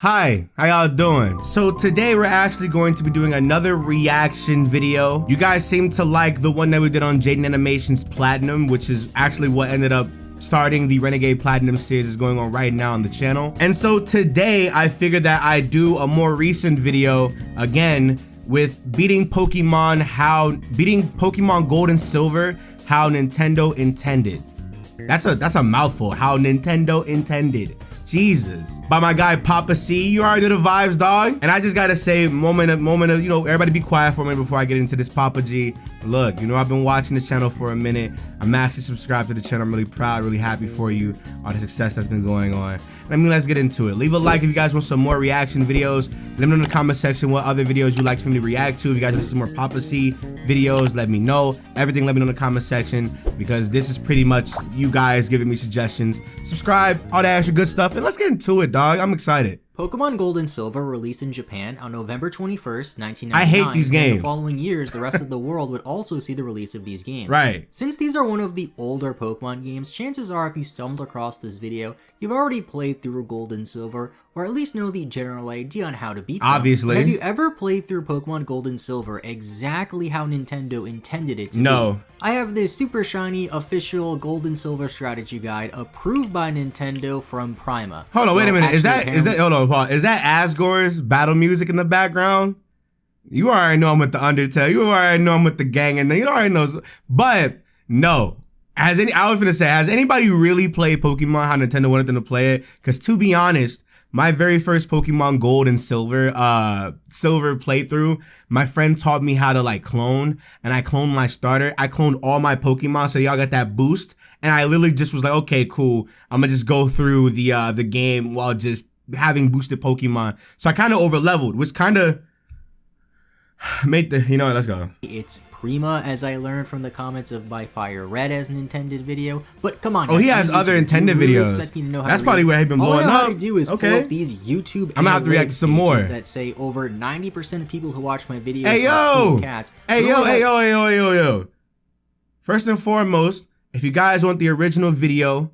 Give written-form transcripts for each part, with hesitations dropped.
Hi, how y'all doing? So today we're actually going to be doing another reaction video. You guys seem to like the one that we did on Jaden Animations Platinum, which is actually what ended up starting the Renegade Platinum series is going on right now on the channel. And so today I figured that I'd do a more recent video again with beating Pokemon Gold and Silver, how Nintendo intended. That's a mouthful, how Nintendo intended. Jesus. By my guy Papa C. You already know the vibes, dog. And I just gotta say, moment of, you know, everybody be quiet for a minute before I get into this Papa G. Look, you know, I've been watching this channel for a minute. I'm actually subscribed to the channel. I'm really proud, really happy for you, all the success that's been going on. Let's get into it. Leave a like if you guys want some more reaction videos. Let me know in the comment section what other videos you'd like for me to react to. If you guys want some more Papa C videos, let me know. Everything, let me know in the comment section, because this is pretty much you guys giving me suggestions. Subscribe, all that extra good stuff, and let's get into it, dog. I'm excited. Pokemon Gold and Silver released in Japan on November 21st, 1999. I hate these games. The following years, the rest of the world would also see the release of these games. Right. Since these are one of the older Pokemon games, chances are if you stumbled across this video, you've already played through Gold and Silver, or at least know the general idea on how to beat them. Obviously. But have you ever played through Pokemon Gold and Silver exactly how Nintendo intended it to No. be? I have this super shiny official Gold and Silver strategy guide approved by Nintendo from Prima. Hold on, wait a minute. Is that hold on, Paul. Is that Asgore's battle music in the background? You already know I'm with the Undertale. You already know I'm with the gang, and you already know. But no. I was gonna say, has anybody really played Pokemon how Nintendo wanted them to play it? Because to be honest, my very first Pokemon Gold and Silver playthrough, my friend taught me how to like clone, and I cloned my starter. I cloned all my Pokemon, so y'all got that boost. And I literally just was like, okay, cool. I'm gonna just go through the game while just having boosted Pokemon. So I kind of over leveled, which kind of made the, you know, let's go. It's Prima, as I learned from the comments of By Fire Red as an intended video. But come on, oh, he has other intended videos. That's probably where he's been blowing up. All I do is pull up these YouTube. I'm gonna have to react to some more. That say over 90% of people who watch my videos hey are cats. Hey yo. First and foremost, if you guys want the original video,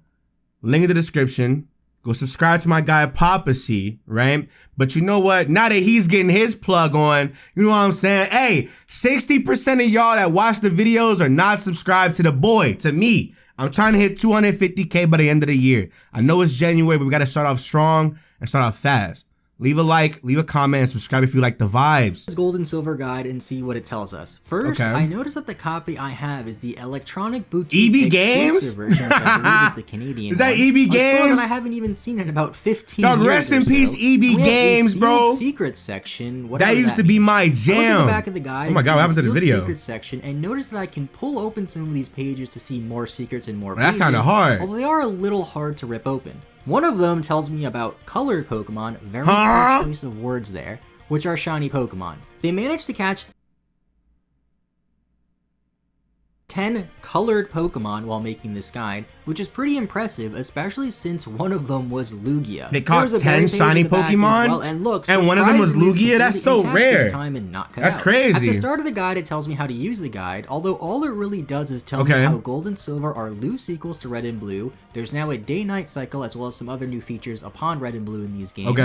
link in the description. Go subscribe to my guy Papa C, right? But you know what? Now that he's getting his plug on, you know what I'm saying? Hey, 60% of y'all that watch the videos are not subscribed to the boy, to me. I'm trying to hit 250K by the end of the year. I know it's January, but we got to start off strong and start off fast. Leave a like, leave a comment, and subscribe if you like the vibes. Gold and Silver guide and see what it tells us. First, I noticed that the copy I have is the Electronic Boutique EB Games version, which I believe is the Canadian Is that one. EB Games? I haven't even seen in about 15 Dog, years. rest in peace, EB Games, bro. Secret section. That used to be my jam. Look at the back of the guide. Oh my god, what happened to the video? Secret section, and notice that I can pull open some of these pages to see more secrets and more. That's kind of hard. Although they are a little hard to rip open. One of them tells me about colored Pokemon, very good choice of words there, which are shiny Pokemon. They managed to catch 10 colored Pokemon while making this guide, which is pretty impressive, especially since one of them was Lugia. They caught 10 shiny Pokemon? Well, and look, one of them was Lugia? That's so rare. That's crazy. At the start of the guide, it tells me how to use the guide, although all it really does is tell me how Gold and Silver are loose equals to Red and Blue. There's now a day-night cycle, as well as some other new features upon Red and Blue in these games.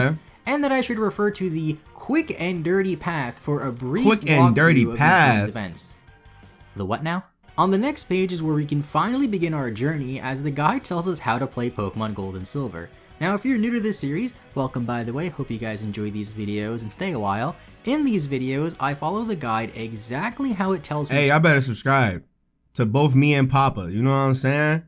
And that I should refer to the quick and dirty path for a brief walkthrough of these events. The what now? On the next page is where we can finally begin our journey, as the guide tells us how to play Pokemon Gold and Silver. Now, if you're new to this series, welcome by the way, hope you guys enjoy these videos and stay a while. In these videos, I follow the guide exactly how it tells me. Hey, I better subscribe to both me and Papa, you know what I'm saying?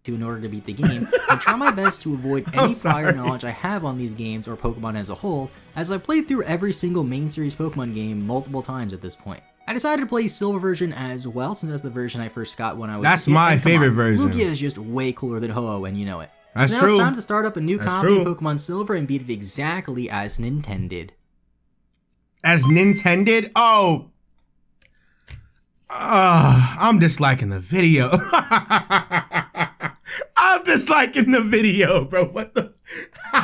In order to beat the game, and try my best to avoid any prior knowledge I have on these games or Pokemon as a whole, as I've played through every single main series Pokemon game multiple times at this point. I decided to play Silver version as well, since that's the version I first got when I was a kid. That's my favorite version. Lugia is just way cooler than Ho-Oh, and you know it. That's so now true. It's time to start up a new copy of Pokemon Silver and beat it exactly as intended. As Nintended? Oh. I'm disliking the video. I'm disliking the video, bro. What the?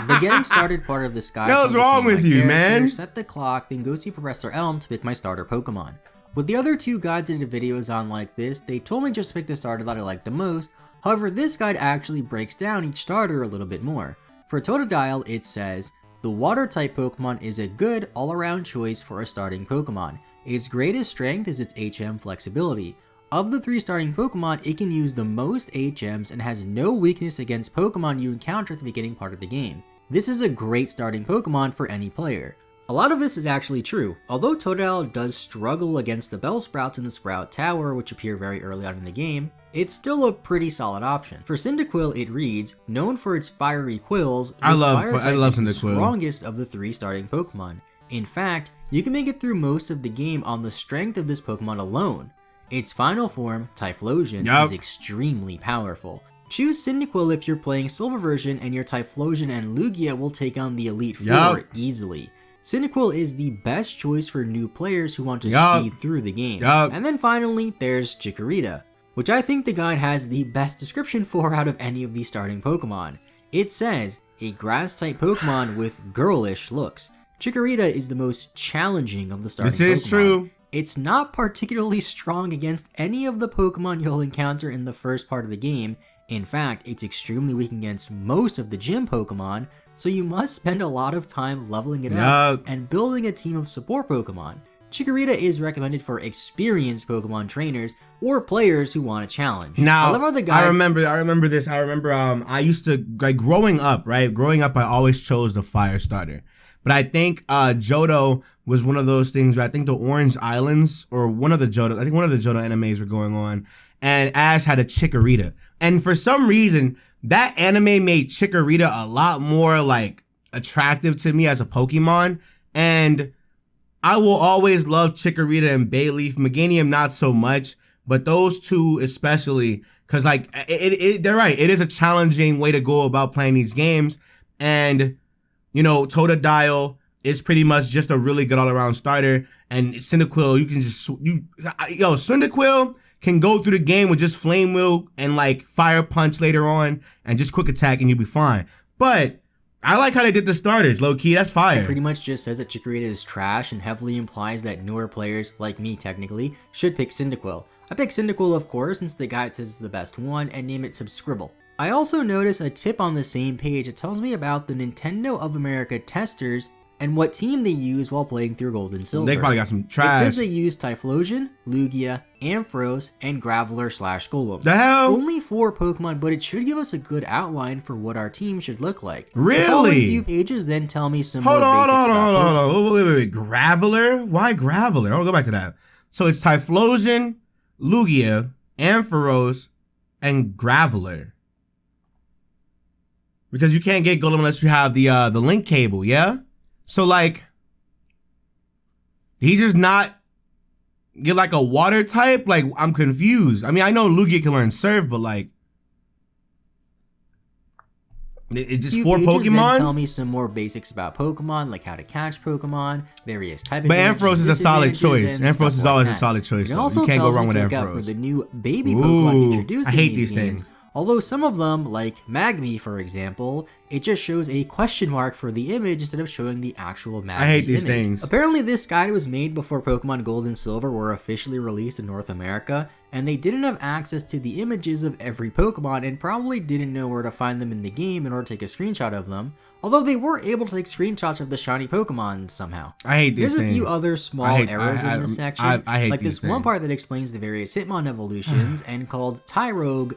The getting started part of this guide. What's wrong with you, man? Set the clock, then go see Professor Elm to pick my starter Pokemon. With the other two guides I did videos on like this, they told me just to pick the starter that I liked the most. However, this guide actually breaks down each starter a little bit more. For Totodile, it says, the water-type Pokemon is a good all-around choice for a starting Pokemon. Its greatest strength is its HM flexibility. Of the 3 starting Pokemon, it can use the most HMs and has no weakness against Pokemon you encounter at the beginning part of the game. This is a great starting Pokemon for any player. A lot of this is actually true. Although Totodile does struggle against the Bellsprouts in the Sprout Tower, which appear very early on in the game, it's still a pretty solid option. For Cyndaquil, it reads, known for its fiery quills, I love Cyndaquil. The strongest of the 3 starting Pokemon. In fact, you can make it through most of the game on the strength of this Pokemon alone. Its final form, Typhlosion, is extremely powerful. Choose Cyndaquil if you're playing Silver version, and your Typhlosion and Lugia will take on the Elite Four easily. Cyndaquil is the best choice for new players who want to speed through the game. And then finally, there's Chikorita, which I think the guide has the best description for out of any of these starting Pokemon. It says, a grass-type Pokemon with girlish looks. Chikorita is the most challenging of the starting Pokemon. This is true. It's not particularly strong against any of the Pokemon you'll encounter in the first part of the game. In fact, it's extremely weak against most of the gym Pokemon, so you must spend a lot of time leveling it up and building a team of support Pokemon. Chikorita is recommended for experienced Pokemon trainers or players who want a challenge. Now, I remember this. I used to, like, growing up, I always chose the fire starter. But I think Johto was one of those things where I think the Orange Islands or one of the Johto animes were going on, and Ash had a Chikorita. And for some reason, that anime made Chikorita a lot more, like, attractive to me as a Pokemon. And I will always love Chikorita and Bayleaf. Meganium, not so much, but those two especially, because, like, they're right. It is a challenging way to go about playing these games. And, you know, Totodile is pretty much just a really good all-around starter. And Cyndaquil, Cyndaquil can go through the game with just Flame Wheel and, like, Fire Punch later on and just Quick Attack and you'll be fine. But I like how they did the starters, low-key, that's fire. It pretty much just says that Chikorita is trash and heavily implies that newer players, like me technically, should pick Cyndaquil. I picked Cyndaquil, of course, since the guide says it's the best one, and name it Subscribble. I also notice a tip on the same page that tells me about the Nintendo of America testers and what team they use while playing through Gold and Silver. They probably got some trash. It says they use Typhlosion, Lugia, Ampharos, and Graveler/Golem. The hell? Only 4 Pokemon, but it should give us a good outline for what our team should look like. Really? The following few pages then tell me some more basics about Pokemon. Hold on. Wait. Graveler? Why Graveler? I'll go back to that. So it's Typhlosion, Lugia, Ampharos, and Graveler. Because you can't get Golem unless you have the link cable, yeah? So, like, he just not get, like, a water type? Like, I'm confused. I mean, I know Lugia can learn Surf, but, like, it's just 4 Pokemon? Tell me some more basics about Pokemon, like how to catch Pokemon, various types of But Ampharos is a solid choice. Ampharos is always a solid choice, though. You can't go wrong with Ampharos. For the new baby Pokemon introduced I hate these things. Although some of them, like Magby for example, it just shows a question mark for the image instead of showing the actual Magby image. I hate these things. Apparently this guide was made before Pokemon Gold and Silver were officially released in North America, and they didn't have access to the images of every Pokemon and probably didn't know where to find them in the game in order to take a screenshot of them, although they were able to take screenshots of the shiny Pokemon somehow. I hate these things. There's a few other small errors in this section, I hate like this this one part that explains the various Hitmon evolutions and called Tyrone,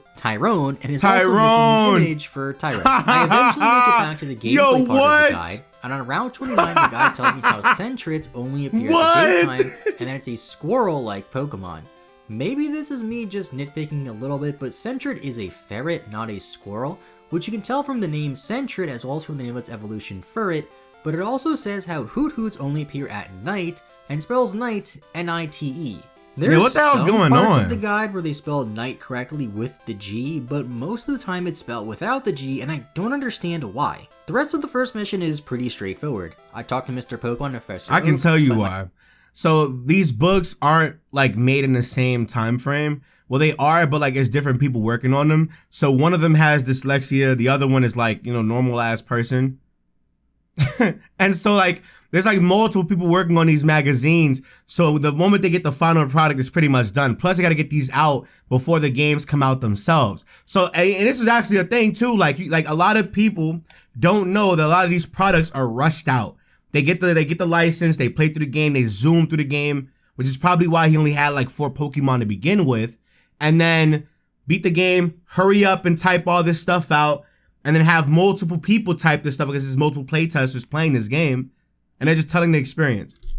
and is also missing the image for Tyrone. I eventually make it back to the gameplay part of the guide, and on Route 29 the guide tells me how Sentrits only appear at the daytime, and that it's a squirrel-like Pokemon. Maybe this is me just nitpicking a little bit, but Sentret is a ferret, not a squirrel, which you can tell from the name Sentret as well as from the name of its evolution Furret, but it also says how Hoot Hoots only appear at night, and spells night N-I-T-E. There's what the hell's going some parts on? of the guide where they spell night correctly with the G, but most of the time it's spelled without the G, and I don't understand why. The rest of the first mission is pretty straightforward. I talked to Mr. Pokemon Professor I can tell you why. So these books aren't, like, made in the same time frame. Well, they are, but, like, it's different people working on them. So one of them has dyslexia. The other one is, like, you know, normal ass person. And so, like, there's, like, multiple people working on these magazines. So the moment they get the final product, it's pretty much done. Plus, they got to get these out before the games come out themselves. So, and this is actually a thing, too. Like a lot of people don't know that a lot of these products are rushed out. They get the license, they play through the game, they zoom through the game, which is probably why he only had like 4 Pokemon to begin with, and then beat the game, hurry up and type all this stuff out, and then have multiple people type this stuff because there's multiple playtesters playing this game, and they're just telling the experience.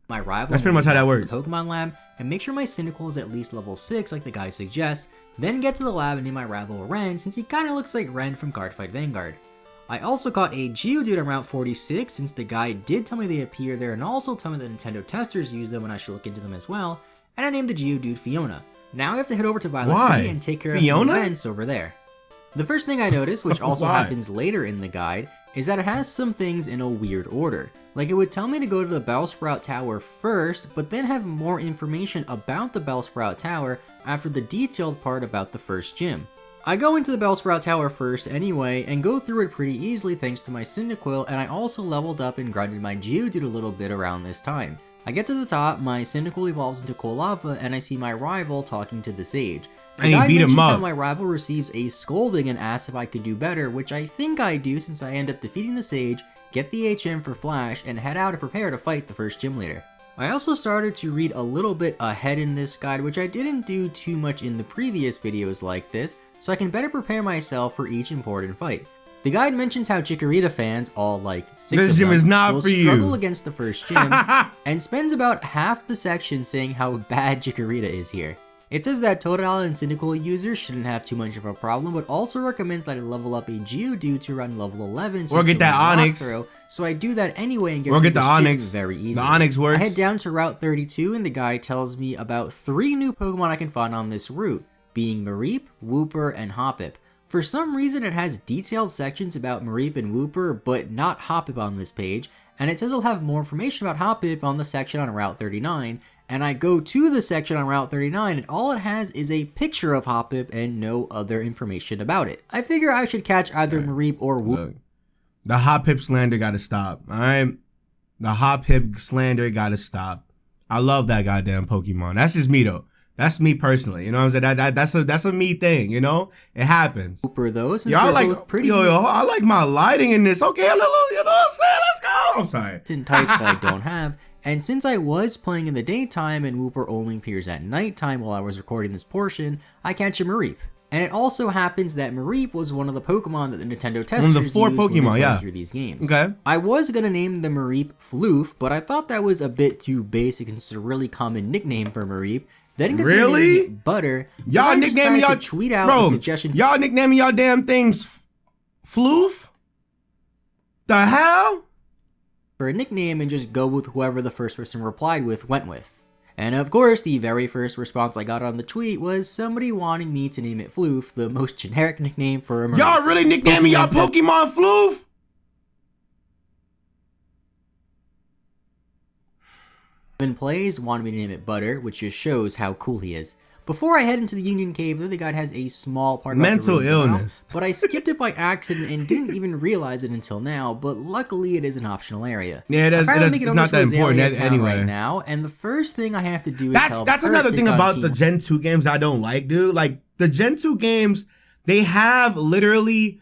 My rival. That's pretty much how that works. The Pokemon lab, and make sure my Cyndaquil is at least level 6 like the guide suggests, then get to the lab and name my rival Ren since he kinda looks like Ren from Cardfight Vanguard. I also caught a Geodude on Route 46 since the guide did tell me they appear there and also tell me that Nintendo testers use them and I should look into them as well, and I named the Geodude Fiona. Now I have to head over to Violet City and take care of the events over there. The first thing I noticed, which also happens later in the guide, is that it has some things in a weird order. Like it would tell me to go to the Bellsprout Tower first, but then have more information about the Bellsprout Tower after the detailed part about the first gym. I go into the Bellsprout Tower first anyway, and go through it pretty easily thanks to my Cyndaquil, and I also leveled up and grinded my Geodude a little bit around this time. I get to the top, my Cyndaquil evolves into Colava, and I see my rival talking to the Sage. And he beat him up. My rival receives a scolding and asks if I could do better, which I think I do since I end up defeating the Sage, get the HM for Flash, and head out to prepare to fight the first gym leader. I also started to read a little bit ahead in this guide, which I didn't do too much in the previous videos like this, so I can better prepare myself for each important fight. The guide mentions how Chikorita fans, all like 6 this of gym them, is not will for you. struggle against the first gym, and spends about half the section saying how bad Chikorita is here. It says that Totodile and Cyndaquil users shouldn't have too much of a problem, but also recommends that I level up a Geodude to run level 11 or get that Onyx. Throw, so I do that anyway and get the Onyx very easily. The Onyx works. I head down to Route 32 and the guide tells me about 3 new Pokemon I can find on this route, being Mareep, Wooper, and Hoppip. For some reason it has detailed sections about Mareep and Wooper, but not Hoppip on this page, and it says I'll have more information about Hoppip on the section on Route 39, and I go to the section on Route 39 and all it has is a picture of Hoppip and no other information about it. I figure I should catch either Mareep or Wooper. Look, the Hoppip slander gotta stop, alright? The Hoppip slander gotta stop. I love that goddamn Pokemon. That's just me though. That's me personally, you know what I'm saying? That's a me thing, you know? It happens. Wooper though, since I like my lighting in this. Okay, you know what I'm saying? Let's go. I'm sorry. In types that I don't have. And since I was playing in the daytime and Wooper only appears at nighttime while I was recording this portion, I catch a Mareep. And it also happens that Mareep was one of the Pokemon that the Nintendo testers one of the 4 Pokemon, through these games. Okay. I was gonna name the Mareep Floof, but I thought that was a bit too basic since it's a really common nickname for Mareep. Then really? Butter. Y'all nicknaming y'all tweet out a suggestion. Y'all nicknaming y'all damn things Floof? The hell? For a nickname and just go with whoever the first person replied with went with. And of course, the very first response I got on the tweet was somebody wanting me to name it Floof, the most generic nickname for a Mareep. Y'all really nicknaming y'all Pokemon Floof? Plays wanted me to name it Butter, which just shows how cool he is. Before I head into the Union Cave, though, the guide has a small part about mental illness, but I skipped it by accident and didn't even realize it until now. But luckily, it is an optional area. Yeah, it's not that important anyway. Right now, and the first thing I have to do is that's another thing about the Gen 2 games I don't like, dude. Like the Gen 2 games, they have literally.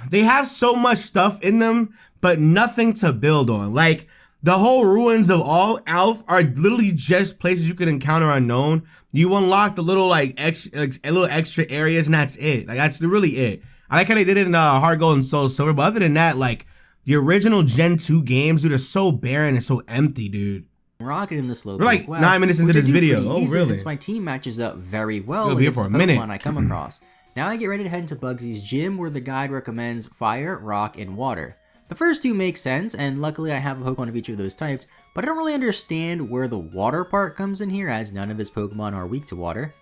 They have so much stuff in them, but nothing to build on. Like. The whole ruins of all Alph are literally just places you can encounter unknown. You unlock the little little extra areas and that's it. Like that's really it. I like how they did it in Heart Gold and Soul Silver, but other than that, like the original Gen 2 games, dude, are so barren and so empty, dude. Rocket in the slow. We're like 9 minutes into this video. Oh, really? Since my team matches up very well against the Pokemon I come across. Now I get ready to head into Bugsy's gym where the guide recommends fire, rock, and water. The first 2 make sense, and luckily I have a Pokemon of each of those types, but I don't really understand where the water part comes in here as none of his Pokemon are weak to water.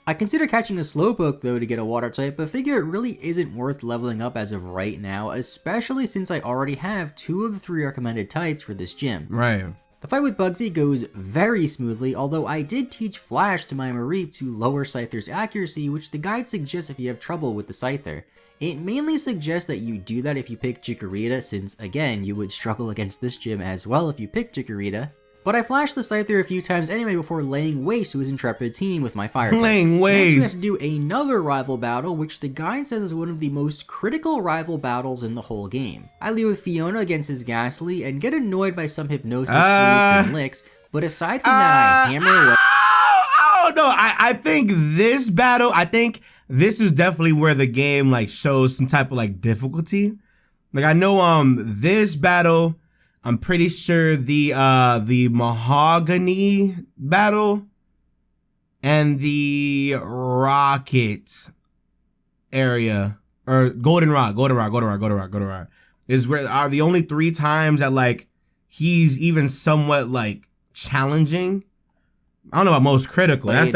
I consider catching a Slowpoke though to get a water type, but figure it really isn't worth leveling up as of right now, especially since I already have 2 of the 3 recommended types for this gym. Right. The fight with Bugsy goes very smoothly, although I did teach Flash to my Mareep to lower Scyther's accuracy, which the guide suggests if you have trouble with the Scyther. It mainly suggests that you do that if you pick Chikorita, since again, you would struggle against this gym as well if you pick Chikorita. But I flashed the Scyther a few times anyway before laying waste to his intrepid team with my fire. Laying waste! Next we have to do another rival battle, which the guide says is one of the most critical rival battles in the whole game. I lead with Fiona against his Ghastly and get annoyed by some hypnosis loops and licks, but aside from that I hammer away. Oh no, I think this battle, this is definitely where the game like shows some type of like difficulty. Like I know this battle, I'm pretty sure the Mahogany battle and the Rocket area, or Goldenrod is where are the only 3 times that like he's even somewhat like challenging. I don't know about most critical. That's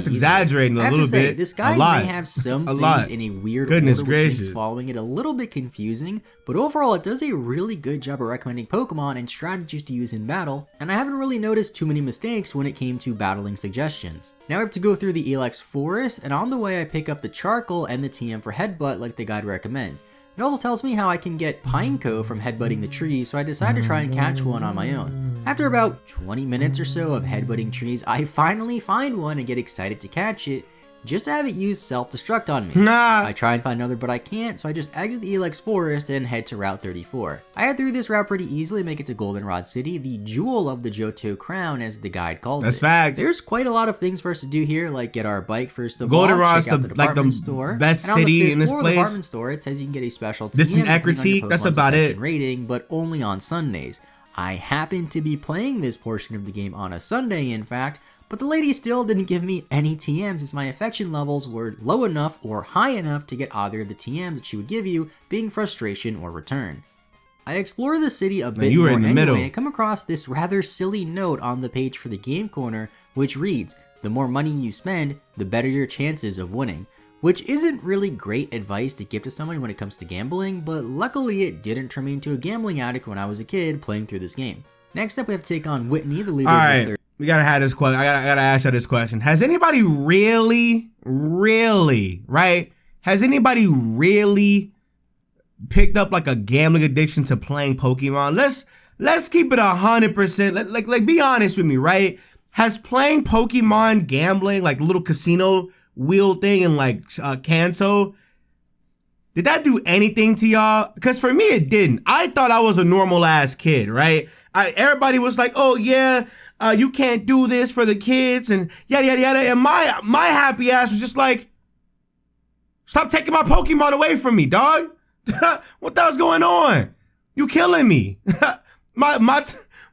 exaggerating a little bit. This guy may have some things in a weird order, which makes following it a little bit confusing, but overall it does a really good job of recommending Pokemon and strategies to use in battle, and I haven't really noticed too many mistakes when it came to battling suggestions. Now I have to go through the Elex Forest, and on the way I pick up the Charcoal and the TM for Headbutt like the guide recommends. It also tells me how I can get Pineco from headbutting the trees, so I decide to try and catch one on my own. After about 20 minutes or so of headbutting trees, I finally find one and get excited to catch it, just to have it use self-destruct on me. I try and find another, but I can't, so I just exit the Elex Forest and head to Route 34. I head through this route pretty easily, make it to Goldenrod City, the jewel of the Johto Crown, as the guide calls it. That's facts. There's quite a lot of things for us to do here, like get our bike first of all, check out the department store. Best city in this place. Department store, it says you can get a special TM. This is an Ecritique, that's about it. Rating, but only on Sundays. I happen to be playing this portion of the game on a Sunday, in fact, but the lady still didn't give me any TMs as my affection levels were low enough or high enough to get either of the TMs that she would give you, being frustration or return. I explore the city a bit more anyway and come across this rather silly note on the page for the game corner, which reads, "The more money you spend, the better your chances of winning." Which isn't really great advice to give to someone when it comes to gambling, but luckily it didn't turn me into a gambling addict when I was a kid playing through this game. Next up we have to take on Whitney, the leader of the third. We gotta have this question. I gotta ask you this question. Has anybody really, right? Has anybody really picked up like a gambling addiction to playing Pokemon? Let's keep it 100%. Like be honest with me, right? Has playing Pokemon gambling, like little casino wheel thing in like Kanto, did that do anything to y'all? Because for me it didn't. I thought I was a normal ass kid, right? Everybody was like, oh yeah, you can't do this for the kids and yada yada yada, and my happy ass was just like, stop taking my Pokemon away from me, dog. What the hell's going on? You killing me. My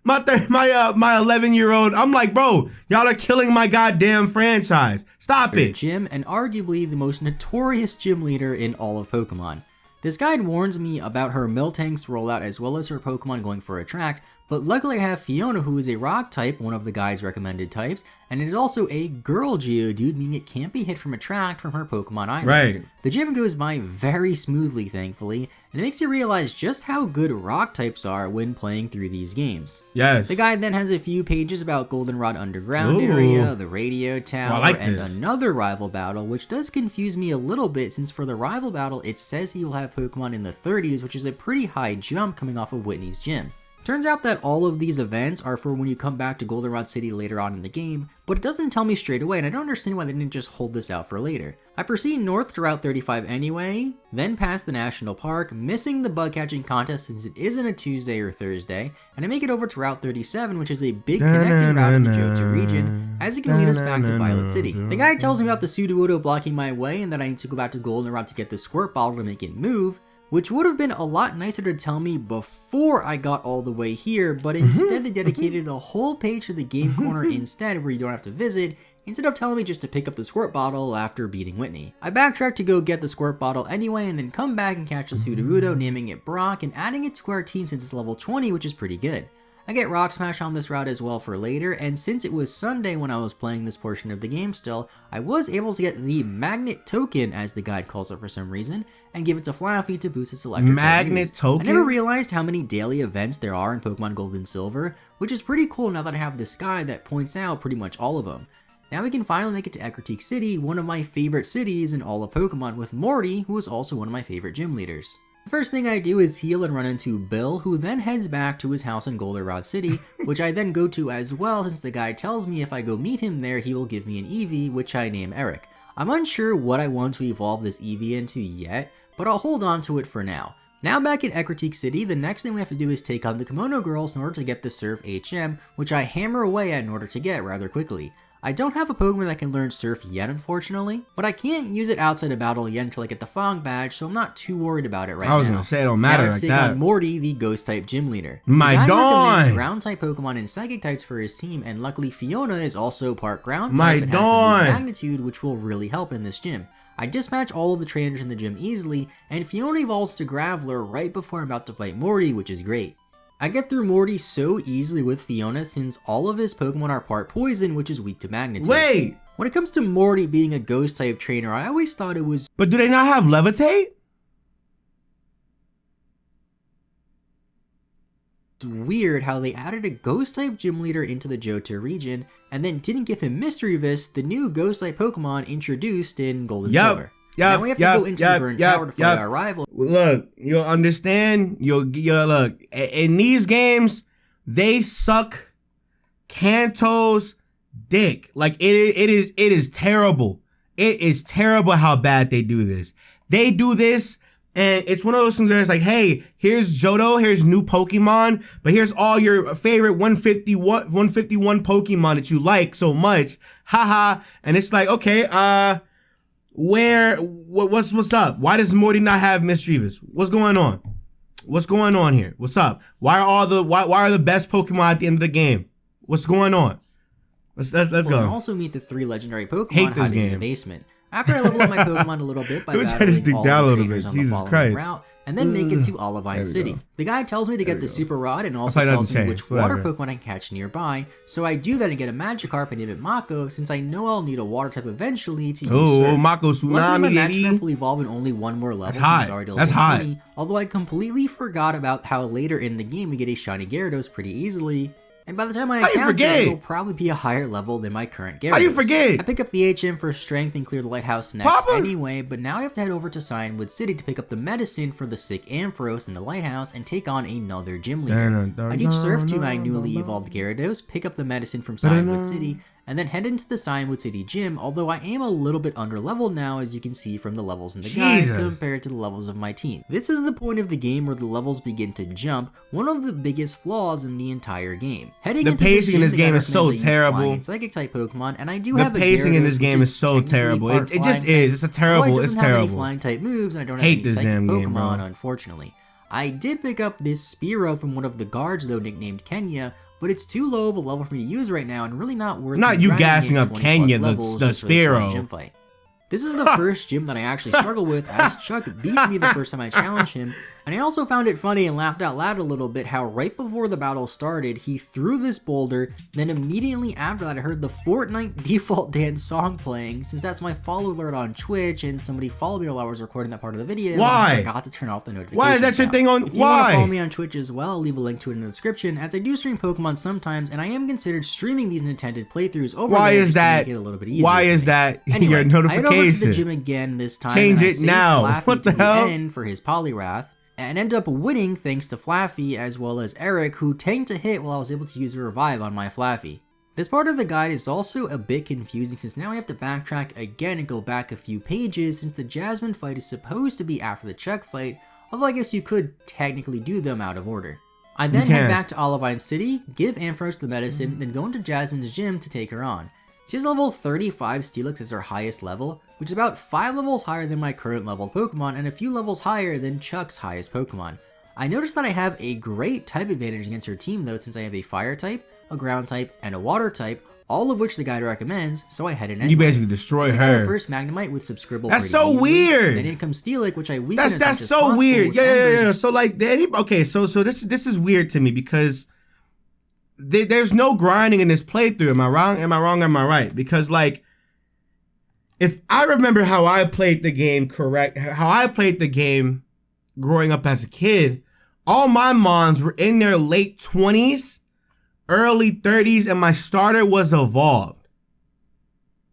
11-year-old, I'm like, bro, y'all are killing my goddamn franchise. Stop it. Gym, and arguably the most notorious gym leader in all of Pokemon. This guide warns me about her Miltank's rollout as well as her Pokemon going for Attract, but luckily I have Fiona, who is a rock type, one of the guide's recommended types, and it is also a girl Geodude, meaning it can't be hit from Attract from her Pokemon either. Right. The gym goes by very smoothly, thankfully, and it makes you realize just how good rock types are when playing through these games. Yes. The guide then has a few pages about Goldenrod Underground area, the radio tower, and another rival battle, which does confuse me a little bit since for the rival battle it says he will have Pokemon in the 30s, which is a pretty high jump coming off of Whitney's gym. Turns out that all of these events are for when you come back to Goldenrod City later on in the game, but it doesn't tell me straight away, and I don't understand why they didn't just hold this out for later. I proceed north to Route 35 anyway, then past the National Park, missing the bug catching contest since it isn't a Tuesday or Thursday, and I make it over to Route 37, which is a big connecting route in the Johto region, as it can lead us back to Violet City. The guide tells me about the Sudowoodo blocking my way and that I need to go back to Goldenrod to get the Squirt Bottle to make it move, which would have been a lot nicer to tell me before I got all the way here, but instead they dedicated a whole page to the game corner instead, where you don't have to visit, instead of telling me just to pick up the Squirt Bottle after beating Whitney. I backtrack to go get the Squirt Bottle anyway, and then come back and catch the Sudowoodo, naming it Brock, and adding it to our team since it's level 20, which is pretty good. I get Rock Smash on this route as well for later, and since it was Sunday when I was playing this portion of the game still, I was able to get the Magnet Token, as the guide calls it for some reason, and give it to Flaffy to boost its electric Magnet Token? I never realized how many daily events there are in Pokemon Gold and Silver, which is pretty cool now that I have this guide that points out pretty much all of them. Now we can finally make it to Ecritique City, one of my favorite cities in all of Pokemon, with Morty, who is also one of my favorite gym leaders. First thing I do is heal and run into Bill, who then heads back to his house in Goldenrod City, which I then go to as well since the guy tells me if I go meet him there he will give me an Eevee, which I name Eric. I'm unsure what I want to evolve this Eevee into yet, but I'll hold on to it for now. Now back in Ecruteak City, the next thing we have to do is take on the Kimono Girls in order to get the Surf HM, which I hammer away at in order to get rather quickly. I don't have a Pokemon that can learn Surf yet, unfortunately, but I can't use it outside of battle yet until I get the Fog Badge, so I'm not too worried about it right now. I was gonna say, it don't matter like that. On Morty, the Ghost-type gym leader. My Dawn! Ground-type Pokemon and Psychic types for his team, and luckily Fiona is also part Ground-type My and Dawn! has Magnitude, which will really help in this gym. I dispatch all of the trainers in the gym easily, and Fiona evolves to Graveler right before I'm about to fight Morty, which is great. I get through Morty so easily with Fiona since all of his Pokemon are part Poison, which is weak to Magnitude. Wait! When it comes to Morty being a Ghost-type trainer, I always thought it was... But do they not have Levitate? Weird how they added a Ghost-type gym leader into the Johto region, and then didn't give him Mystery Vis, the new Ghost-type Pokemon introduced in Gold and Silver. Now we have to go into the Burn Tower to fight our rival. Look, you'll understand. You'll look. In these games, they suck Kanto's dick. Like it is terrible. It is terrible how bad they do this. They do this, and it's one of those things where it's like, hey, here's Johto, here's new Pokemon, but here's all your favorite 151 Pokemon that you like so much. Haha. And it's like, okay, what's up? Why does Morty not have Mischievous? What's going on? What's going on here? What's up? Why are the best Pokemon at the end of the game? What's going on? Let's go. We also meet the 3 legendary Pokemon hiding in the basement. After I level up my Pokemon a little bit by battling all the trainers on the following route, and then make it to Olivine City. The guy tells me to get the Super Rod and also tells me which water Pokemon I can catch nearby, so I do that and get a Magikarp and name it Mako since I know I'll need a water type eventually to use Surf. Mako Tsunami, my Magikarp will evolve in only one more level. That's hot. 20, although I completely forgot about how later in the game we get a shiny Gyarados pretty easily. And by the time I encounter it, it'll probably be a higher level than my current Gyarados. How you forget? I pick up the HM for strength and clear the lighthouse next anyway, but now I have to head over to Cyanwood City to pick up the medicine for the sick Ampharos in the lighthouse and take on another gym leader. I teach Surf to my newly evolved Gyarados, pick up the medicine from Cyanwood City, and then head into the Cyanwood City gym, although I am a little bit under-leveled now, as you can see from the levels in the guide compared to the levels of my team. This is the point of the game where the levels begin to jump, one of the biggest flaws in the entire game. The pacing in this game is so terrible. Psychic-type Pokemon, and I do have the pacing in this game is so terrible. It just is. It's terrible. It's terrible. Flying-type moves, and I don't have any Psychic Pokemon, unfortunately. I did pick up this Spearow from one of the guards, though, nicknamed Kenya, but it's too low of a level for me to use right now and really not worth it. Not you gassing up Kenya, the Spearow. This is the first gym that I actually struggle with, as Chuck beats me the first time I challenge him, and I also found it funny and laughed out loud a little bit how right before the battle started, he threw this boulder, then immediately after that I heard the Fortnite default dance song playing, since that's my follow alert on Twitch, and somebody followed me while I was recording that part of the video. Why? I forgot to turn off the notifications. Why is that your thing on? If you want to follow me on Twitch as well, I'll leave a link to it in the description, as I do stream Pokemon sometimes, and I am considered streaming these intended playthroughs over there to make it a little bit easier. Why is that anyway, your notification? I head over to the gym again this time. Change it now. What the hell? For his Poliwrath, and end up winning thanks to Flaffy as well as Eric, who tanked a hit while I was able to use a revive on my Flaffy. This part of the guide is also a bit confusing since now I have to backtrack again and go back a few pages since the Jasmine fight is supposed to be after the Chuck fight, although I guess you could technically do them out of order. I then head back to Olivine City, give Ampharos the medicine, then go into Jasmine's gym to take her on. She has level 35 Steelix as her highest level, which is about 5 levels higher than my current leveled Pokemon and a few levels higher than Chuck's highest Pokemon. I noticed that I have a great type advantage against her team though, since I have a Fire type, a Ground type, and a Water type, all of which the guide recommends, so I head in. You basically destroy her. First Magnemite with Subscribble. That's so weird. Then in comes Steelix, which I weaken. That's so weird. Yeah. So like, so this is weird to me because there's no grinding in this playthrough. Am I wrong? Am I right? Because like, if I remember how I played the game growing up as a kid, all my mons were in their late 20s, early 30s, and my starter was evolved.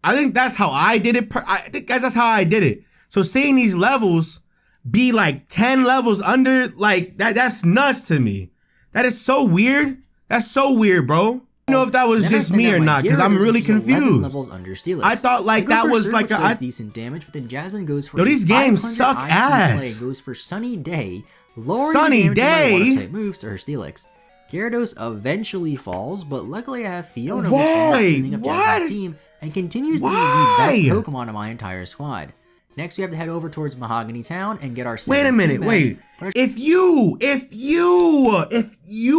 I think that's how I did it. I think that's how I did it. So seeing these levels, be like 10 levels under, like that's nuts to me. That is so weird. That's so weird, bro. I don't know if that was just me or not, because I'm really confused. Levels under Steelix. I thought like that was like a decent damage, but then Jasmine goes for these games suck ass. Goes for Sunny Day, lowering Sunny the Day water type moves to her Steelix. Gyarados eventually falls, but luckily I have Fiona who's up team and continues to be the best Pokemon in my entire squad. Next, we have to head over towards Mahogany Town and get our. Wait a minute, wait. If you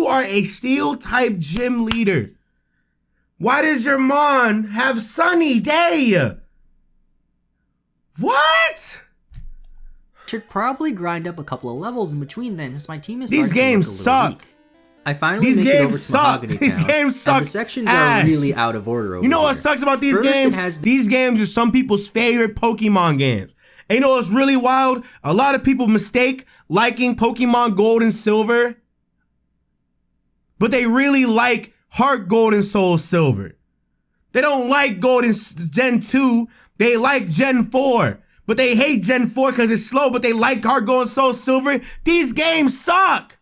are a Steel type gym leader, why does your Mon have Sunny Day? What? Should probably grind up a couple of levels in between then, since my team is. These games suck. I finally make it over to Mahogany Town. These games suck. The sections are really out of order over You know what sucks about these games? These games are some people's favorite Pokemon games. And you know what's really wild? A lot of people mistake liking Pokemon Gold and Silver, but they really like Heart Gold and Soul Silver. They don't like Gold and Gen 2. They like Gen 4. But they hate Gen 4 because it's slow, but they like Heart Gold and Soul Silver. These games suck.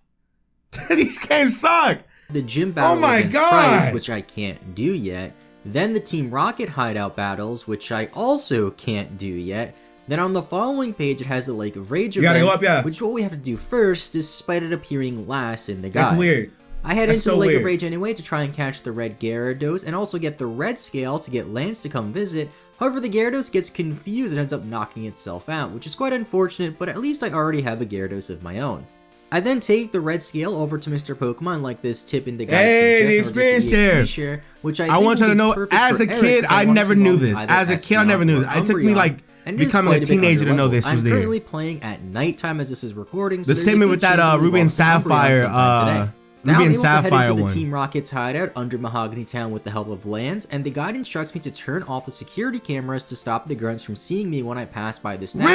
These games suck. The gym battle against Price, which I can't do yet. Then the Team Rocket hideout battles, which I also can't do yet. Then on the following page, it has the Lake of Rage event, which is what we have to do first, despite it appearing last in the guide. That's weird. I head into the Lake of Rage anyway to try and catch the red Gyarados, and also get the red scale to get Lance to come visit. However, the Gyarados gets confused and ends up knocking itself out, which is quite unfortunate, but at least I already have a Gyarados of my own. I then take the red scale over to Mr. Pokemon, like this tip in the guide. Hey, the experience share. Which I want you to know, as a kid, I never knew this. As a kid, I never knew this. It took me like becoming a teenager to know this was there. I'm currently playing at nighttime as this is recording. The same with that Ruby and Sapphire. Now I'm able to head into the Team Rocket's hideout under Mahogany Town with the help of Lance, and the guide instructs me to turn off the security cameras to stop the grunts from seeing me when I pass by the snatch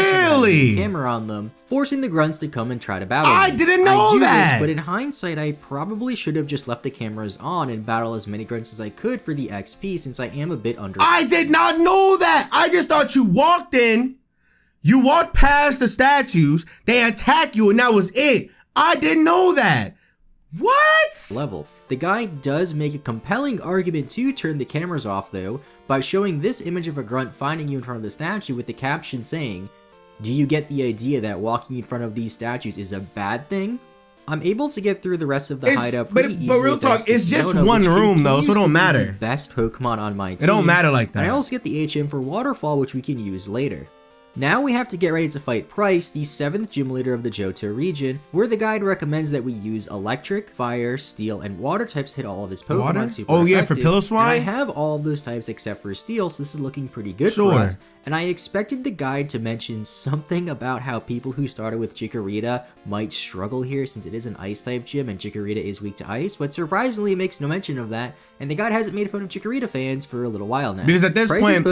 camera on them, forcing the grunts to come and try to battle me. I didn't know that! But in hindsight, I probably should have just left the cameras on and battle as many grunts as I could for the XP, since I am a bit under. I did not know that! I just thought you walked in, you walked past the statues, they attack you, and that was it. I didn't know that. What? Level. The guide does make a compelling argument to turn the cameras off though, by showing this image of a grunt finding you in front of the statue with the caption saying, "Do you get the idea that walking in front of these statues is a bad thing?" I'm able to get through the rest of the hideout pretty easily. But real talk, it's just one room though, so it don't matter. The best Pokemon on my team. It don't matter like that. And I also get the HM for Waterfall, which we can use later. Now we have to get ready to fight Price, the 7th gym leader of the Johto region, where the guide recommends that we use electric, fire, steel, and water types to hit all of his Pokemon super for Piloswine? And I have all of those types except for steel, so this is looking pretty good for us. And I expected the guide to mention something about how people who started with Chikorita might struggle here since it is an ice-type gym and Chikorita is weak to ice, but surprisingly it makes no mention of that, and the guide hasn't made fun of Chikorita fans for a little while now. Because at this point,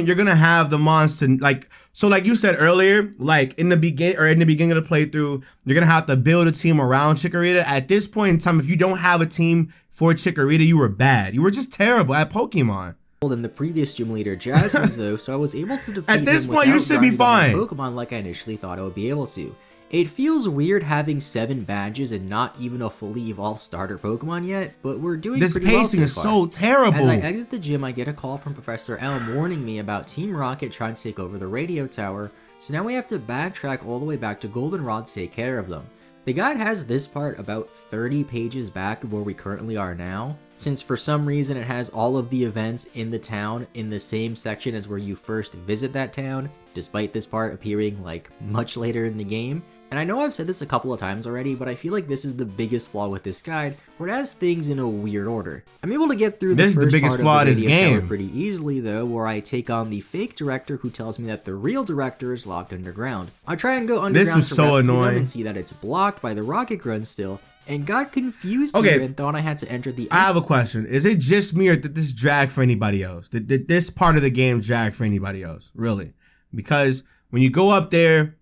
you're gonna have the monster, like, so like you said earlier, like in the beginning of the playthrough, you're gonna have to build a team around Chikorita. At this point in time, if you don't have a team for Chikorita, you were bad. You were just terrible at Pokemon. Than the previous gym leader Jasmine's though, so I was able to defeat At this point, you should be fine. Pokemon like I initially thought I would be able to. It feels weird having 7 badges and not even a fully evolved starter Pokemon yet, but we're doing pretty well so far. This pacing is so terrible. As I exit the gym, I get a call from Professor Elm warning me about Team Rocket trying to take over the radio tower, so now we have to backtrack all the way back to Goldenrod to take care of them. The guide has this part about 30 pages back of where we currently are now, since for some reason it has all of the events in the town in the same section as where you first visit that town, despite this part appearing like much later in the game. And I know I've said this a couple of times already, but I feel like this is the biggest flaw with this guide, where it has things in a weird order. I'm able to get through the first part of the radio tower pretty easily though, where I take on the fake director who tells me that the real director is locked underground. I try and go underground to rescue them and see that it's blocked by the rocket grunt still, and got confused here and thought I had to enter the... I have a question. Is it just me or did this drag for anybody else? Did this part of the game drag for anybody else? Really? Because when you go up there,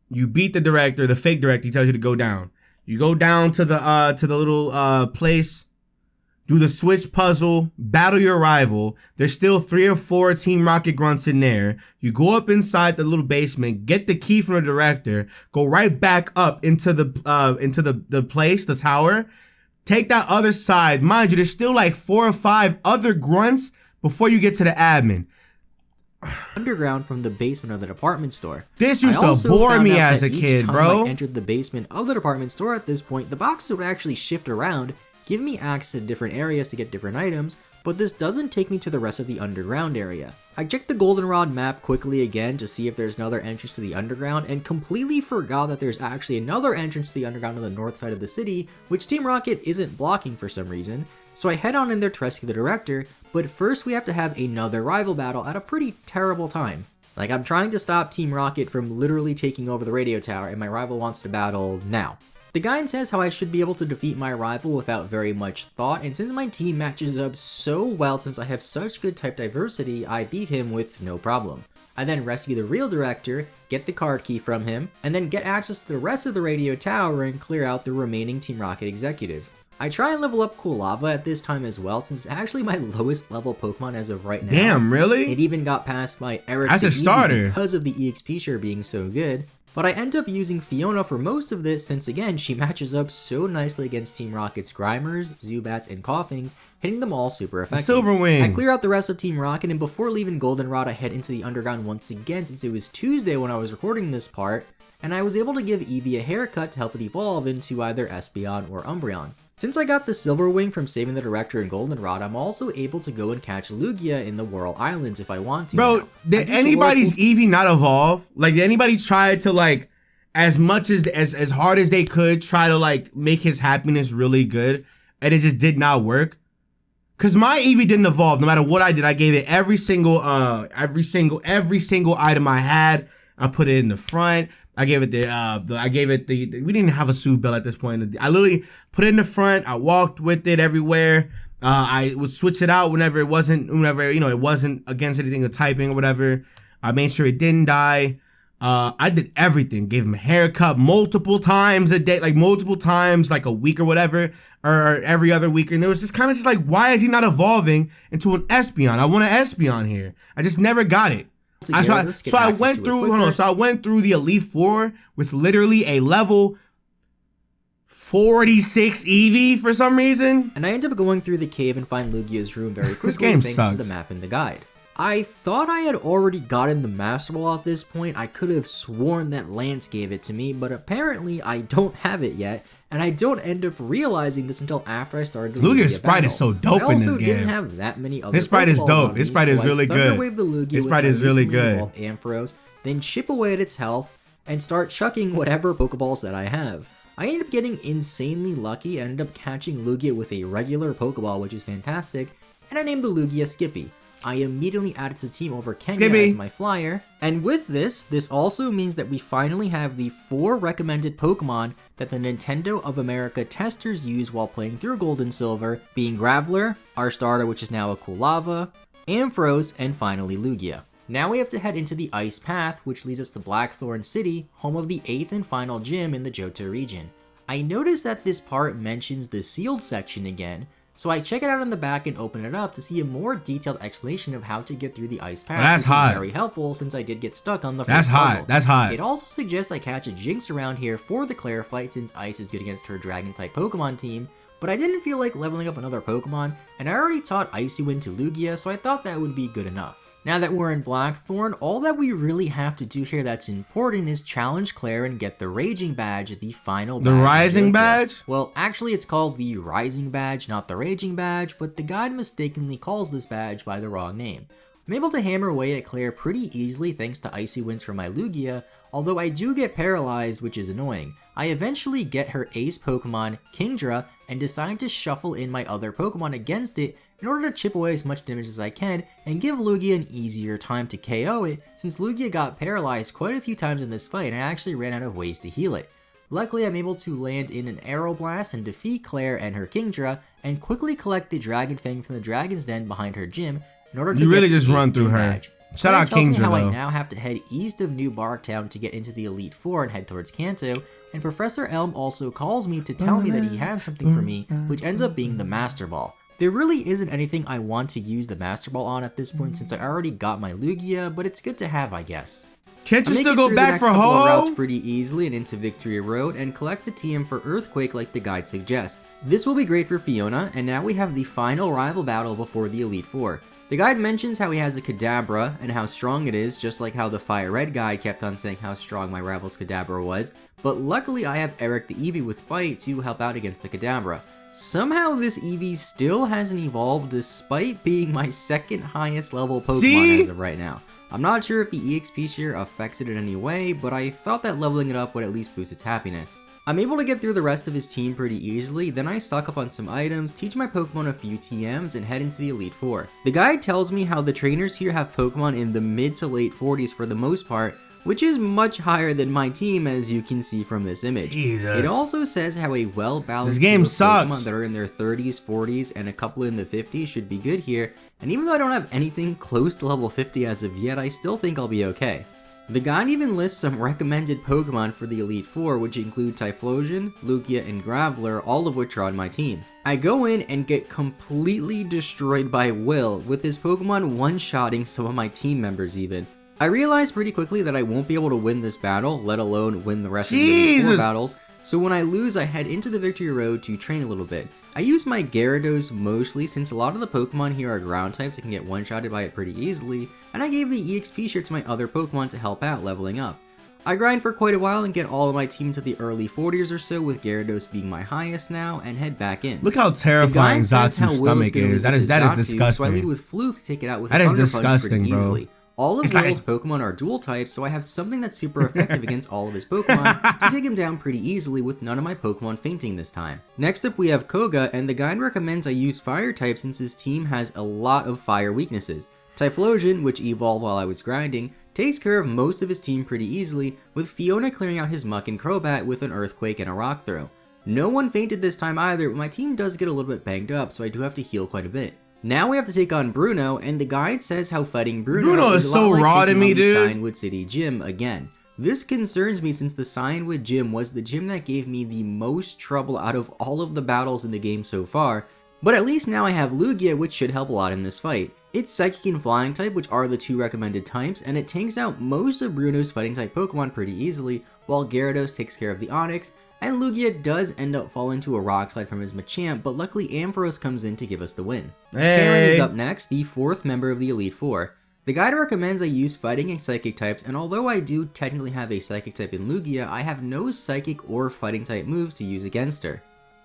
you beat the director, the fake director, he tells you to go down. You go down to the little place. do the switch puzzle, battle your rival. There's still 3 or 4 Team Rocket grunts in there. You go up inside the little basement, get the key from the director, go right back up into the place, the tower. Take that other side. Mind you, there's still like 4 or 5 other grunts before you get to the admin. Underground from the basement of the department store. This used to bore me as a kid, bro. I entered the basement of the department store at this point, the boxes would actually shift around, give me access to different areas to get different items, but this doesn't take me to the rest of the underground area. I checked the Goldenrod map quickly again to see if there's another entrance to the underground, and completely forgot that there's actually another entrance to the underground on the north side of the city, which Team Rocket isn't blocking for some reason. So I head on in there to rescue the director, but first we have to have another rival battle at a pretty terrible time. Like, I'm trying to stop Team Rocket from literally taking over the radio tower, and my rival wants to battle now. The guide says how I should be able to defeat my rival without very much thought, and since my team matches up so well since I have such good type diversity, I beat him with no problem. I then rescue the real director, get the card key from him, and then get access to the rest of the radio tower and clear out the remaining Team Rocket executives. I try and level up Kulava at this time as well, since it's actually my lowest level Pokemon as of right now. Damn, really? It even got past my Eric as a starter because of the EXP share being so good. But I end up using Fiona for most of this since, again, she matches up so nicely against Team Rocket's Grimers, Zubats, and Coughings, hitting them all super effective. Silverwing! I clear out the rest of Team Rocket, and before leaving Goldenrod, I head into the underground once again since it was Tuesday when I was recording this part, and I was able to give Eevee a haircut to help it evolve into either Espeon or Umbreon. Since I got the Silverwing from saving the director in Goldenrod, I'm also able to go and catch Lugia in the Whirl Islands if I want to. Bro, did anybody's Eevee not evolve? Like, did anybody try to, like, as much as hard as they could, try to, like, make his happiness really good, and it just did not work? Cause my Eevee didn't evolve. No matter what I did, I gave it every single item I had. I put it in the front. I gave it the we didn't have a soothe bell at this point. I literally put it in the front. I walked with it everywhere. I would switch it out whenever it wasn't against anything of typing or whatever. I made sure it didn't die. I did everything. Gave him a haircut multiple times a day, like multiple times, like a week or whatever, or every other week. And it was just kind of just like, why is he not evolving into an Espeon? I want an Espeon here. I just never got it. So I went through the Elite Four with literally a level 46 Eevee for some reason. And I end up going through the cave and find Lugia's room very quickly. This game thanks sucks. to the map and the guide. I thought I had already gotten the Master Ball at this point. I could have sworn that Lance gave it to me, but apparently I don't have it yet, and I don't end up realizing this until after I started the Lugia's sprite is so dope in this game. I also didn't have that many other His sprite is dope. His sprite is really good. His sprite is really good. Ampharos, then chip away at its health, and start chucking whatever Pokeballs that I have. I ended up getting insanely lucky and ended up catching Lugia with a regular Pokeball, which is fantastic, and I named the Lugia Skippy. I immediately added to the team over Kenya as my flyer, and with this also means that we finally have the 4 recommended Pokemon that the Nintendo of America testers use while playing through Gold and Silver, being Graveler, our starter which is now a Kulava, Ampharos, and finally Lugia. Now we have to head into the Ice Path, which leads us to Blackthorn City, home of the 8th and final gym in the Johto region. I noticed that this part mentions the sealed section again, so I check it out on the back and open it up to see a more detailed explanation of how to get through the Ice Path. That's hot. Very helpful since I did get stuck on the first puzzle. That's hot. It also suggests I catch a Jinx around here for the Claire fight since Ice is good against her Dragon-type Pokemon team, but I didn't feel like leveling up another Pokemon, and I already taught Icy-Wind to Lugia, so I thought that would be good enough. Now that we're in Blackthorn, all that we really have to do here that's important is challenge Claire and get the Raging Badge, the final badge. The Rising Badge? Well, actually it's called the Rising Badge, not the Raging Badge, but the guide mistakenly calls this badge by the wrong name. I'm able to hammer away at Claire pretty easily thanks to Icy Winds for my Lugia, although I do get paralyzed, which is annoying. I eventually get her ace Pokemon, Kingdra, and decide to shuffle in my other Pokemon against it in order to chip away as much damage as I can and give Lugia an easier time to KO it, since Lugia got paralyzed quite a few times in this fight and I actually ran out of ways to heal it. Luckily, I'm able to land in an Aeroblast and defeat Claire and her Kingdra, and quickly collect the Dragon Fang from the Dragon's Den behind her gym in order to You really just run through her. Shout out Kingdra, though. I now have to head east of New Barktown to get into the Elite Four and head towards Kanto, and Professor Elm also calls me to tell me that he has something for me, which ends up being the Master Ball. There really isn't anything I want to use the Master Ball on at this point since I already got my Lugia, but it's good to have, I guess. Can't you still go back for Ho-Oh? Routes pretty easily and into Victory Road and collect the TM for Earthquake like the guide suggests. This will be great for Fiona, and now we have the final rival battle before the Elite Four. The guide mentions how he has a Kadabra and how strong it is, just like how the Fire Red guide kept on saying how strong my rival's Kadabra was, but luckily I have Eric the Eevee with Bite to help out against the Kadabra. Somehow this Eevee still hasn't evolved despite being my second highest level Pokemon as of right now. I'm not sure if the EXP share affects it in any way, but I thought that leveling it up would at least boost its happiness. I'm able to get through the rest of his team pretty easily, then I stock up on some items, teach my Pokemon a few TMs, and head into the Elite Four. The guide tells me how the trainers here have Pokemon in the mid to late 40s for the most part, which is much higher than my team as you can see from this image. Jesus. It also says how a well-balanced Pokemon that are in their 30s, 40s, and a couple in the 50s should be good here, and even though I don't have anything close to level 50 as of yet, I still think I'll be okay. The guide even lists some recommended Pokemon for the Elite Four, which include Typhlosion, Lugia, and Graveler, all of which are on my team. I go in and get completely destroyed by Will, with his Pokemon one-shotting some of my team members even. I realized pretty quickly that I won't be able to win this battle, let alone win the rest of the Elite Four battles, so when I lose I head into the Victory Road to train a little bit. I use my Gyarados mostly since a lot of the Pokemon here are ground types that can get one-shotted by it pretty easily, and I gave the EXP share to my other Pokemon to help out leveling up. I grind for quite a while and get all of my team to the early 40s or so, with Gyarados being my highest now, and head back in. Look how terrifying Zatsu's stomach is. That is disgusting. So I lead with Fluke to take it out with that is Thunder Punch disgusting, pretty bro. easily. All of Will's Pokemon are dual types, so I have something that's super effective against all of his Pokemon to take him down pretty easily with none of my Pokemon fainting this time. Next up we have Koga, and the guide recommends I use Fire type since his team has a lot of fire weaknesses. Typhlosion, which evolved while I was grinding, takes care of most of his team pretty easily, with Fiona clearing out his Muck and Crobat with an Earthquake and a Rock Throw. No one fainted this time either, but my team does get a little bit banged up, so I do have to heal quite a bit. Now we have to take on Bruno, and the guide says how fighting Bruno is so raw to me, dude. Cianwood City Gym again. This concerns me since the Cianwood Gym was the gym that gave me the most trouble out of all of the battles in the game so far, but at least now I have Lugia, which should help a lot in this fight. It's Psychic and Flying type, which are the two recommended types, and it tanks out most of Bruno's fighting type Pokemon pretty easily, while Gyarados takes care of the Onix, and Lugia does end up falling to a Rock Slide from his Machamp, but luckily Ampharos comes in to give us the win. Karen is up next, the fourth member of the Elite Four. The guide recommends I use Fighting and Psychic types, and although I do technically have a Psychic type in Lugia, I have no Psychic or Fighting type moves to use against her.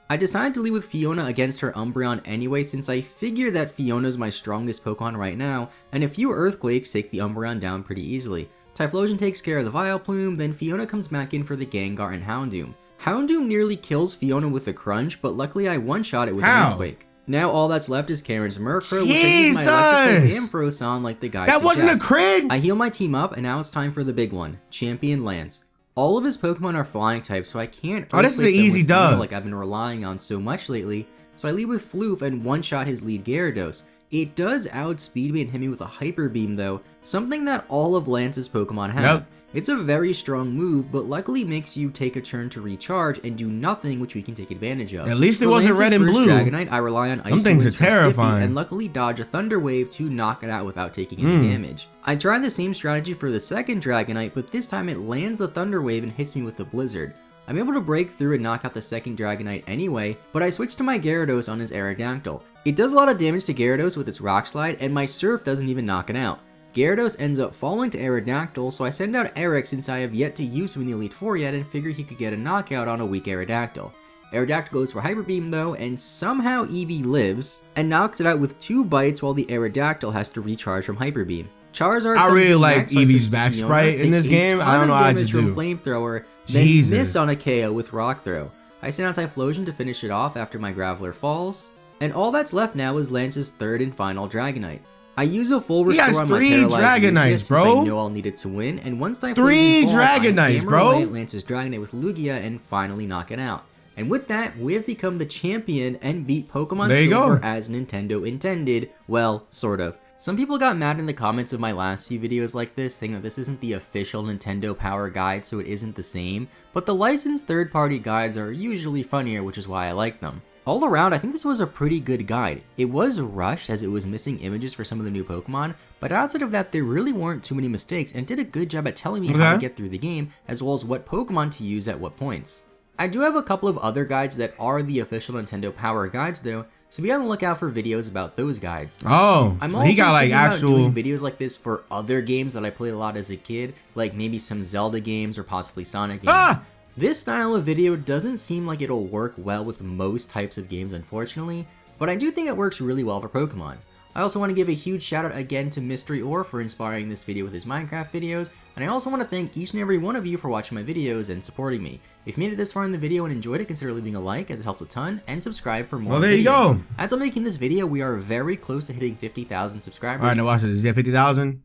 I decided to lead with Fiona against her Umbreon anyway since I figure that Fiona's my strongest Pokemon right now, and a few Earthquakes take the Umbreon down pretty easily. Typhlosion takes care of the Vileplume, then Fiona comes back in for the Gengar and Houndoom. Houndoom nearly kills Fiona with a Crunch, but luckily I one-shot it with an Earthquake. Now all that's left is Karen's Murkrow, which I use my Electric Ampharos on like the guy That suggests. wasn't a crit! I heal my team up, and now it's time for the big one, Champion Lance. All of his Pokemon are flying types, so I can't this is an easy dub like I've been relying on so much lately, so I lead with Floof and one-shot his lead Gyarados. It does outspeed me and hit me with a Hyper Beam though, something that all of Lance's Pokemon have. It's a very strong move, but luckily makes you take a turn to recharge and do nothing, which we can take advantage of. At least it wasn't red and blue. Dragonite, I rely on Icy Them things are terrifying. Skippy, and luckily dodge a Thunder Wave to knock it out without taking any damage. I tried the same strategy for the second Dragonite, but this time it lands the Thunder Wave and hits me with the Blizzard. I'm able to break through and knock out the second Dragonite anyway, but I switch to my Gyarados on his Aerodactyl. It does a lot of damage to Gyarados with its Rock Slide, and my Surf doesn't even knock it out. Gyarados ends up falling to Aerodactyl, so I send out Eric since I have yet to use him in the Elite Four yet and figure he could get a knockout on a weak Aerodactyl. Aerodactyl goes for Hyper Beam though, and somehow Eevee lives, and knocks it out with 2 bites while the Aerodactyl has to recharge from Hyper Beam. Charizard I really like Eevee's back sprite in this game. I don't know how I just do. Flamethrower, then miss on a KO with Rock Throw. I send out Typhlosion to finish it off after my Graveler falls, and all that's left now is Lance's third and final Dragonite. I use a full restore on my paralyzed Dragonites, bro. I know I'll need it to win, and once Typhlosion 3 falls, Dragonites, bro. Away Lance's Dragonite with Lugia and finally knock it out. And with that, we have become the champion and beat Pokemon Silver as Nintendo intended. Well, sort of. Some people got mad in the comments of my last few videos like this, saying that this isn't the official Nintendo Power Guide, so it isn't the same, but the licensed third-party guides are usually funnier, which is why I like them. All around, I think this was a pretty good guide. It was rushed as it was missing images for some of the new Pokemon, but outside of that, there really weren't too many mistakes and did a good job at telling me how to get through the game, as well as what Pokemon to use at what points. I do have a couple of other guides that are the official Nintendo Power guides though, so be on the lookout for videos about those guides. Oh, I'm so also he got like actual doing videos like this for other games that I played a lot as a kid, like maybe some Zelda games or possibly Sonic games. This style of video doesn't seem like it'll work well with most types of games, unfortunately, but I do think it works really well for Pokemon. I also want to give a huge shout out again to Mystery Or for inspiring this video with his Minecraft videos, and I also want to thank each and every one of you for watching my videos and supporting me. If you made it this far in the video and enjoyed it, consider leaving a like as it helps a ton, and subscribe for more. Well, there you go. As I'm making this video, we are very close to hitting 50,000 subscribers. Alright, now watch this. Is he at 50,000?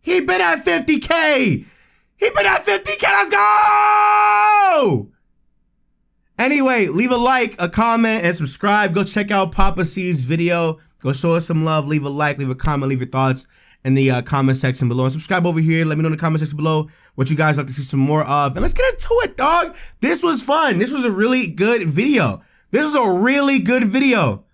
He been at 50K! He been at 50K! Let's go! Anyway, leave a like, a comment, and subscribe. Go check out Papa C's video. Go show us some love. Leave a like, leave a comment, leave your thoughts in the comment section below. And subscribe over here. Let me know in the comment section below what you guys like to see some more of. And let's get into it, dog. This was fun. This was a really good video. This was a really good video.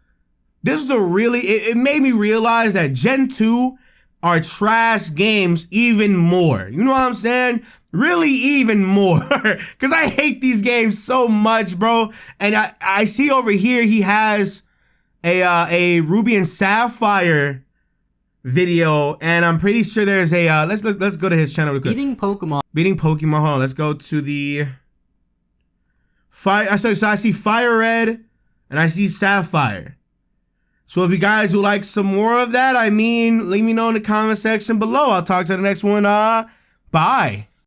This is a really, it made me realize that Gen 2 are trash games even more. You know what I'm saying? Really even more. Because I hate these games so much, bro. And I see over here he has a Ruby and Sapphire video, and I'm pretty sure there's a let's go to his channel real quick. Beating Pokemon. Hold on, let's go to the fire. So I see Fire Red and I see Sapphire. So if you guys would like some more of that, I mean, let me know in the comment section below. I'll talk to the next one. Bye.